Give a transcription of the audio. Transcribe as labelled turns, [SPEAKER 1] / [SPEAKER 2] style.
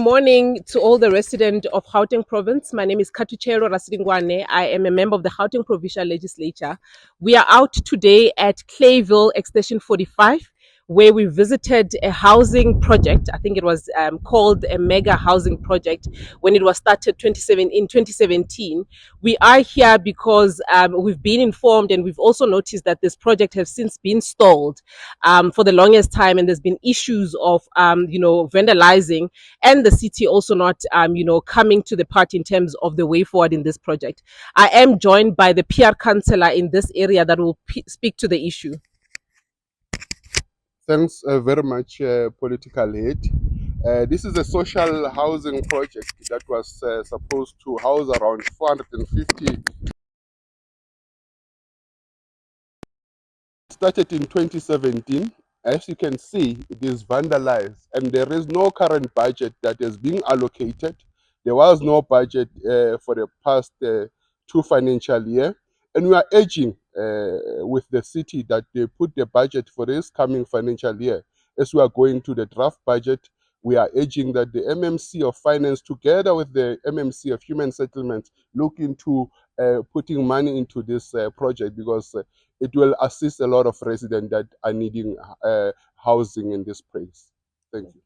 [SPEAKER 1] morning to all the residents of Gauteng province. My name is Katuchero Rasidingwane. I am a member of the Gauteng Provincial Legislature. We are out today at Clayville Extension 45, where we visited a housing project. I think it was called a mega housing project when it was started in 2017. We are here because we've been informed and we've also noticed that this project has since been stalled for the longest time, and there's been issues of vandalizing, and the city also not coming to the party in terms of the way forward in this project. I am joined by the PR councillor in this area that will speak to the issue.
[SPEAKER 2] Thanks very much, political head. This is a social housing project that was supposed to house around 450. Started in 2017. As you can see, it is vandalized and there is no current budget that is being allocated. There was no budget for the past 2 financial year, and we are urging with the city that they put the budget for this coming financial year. As we are going to the draft budget, we are urging that the MMC of Finance, together with the MMC of Human Settlements, look into putting money into this project, because it will assist a lot of residents that are needing housing in this place. Thank you.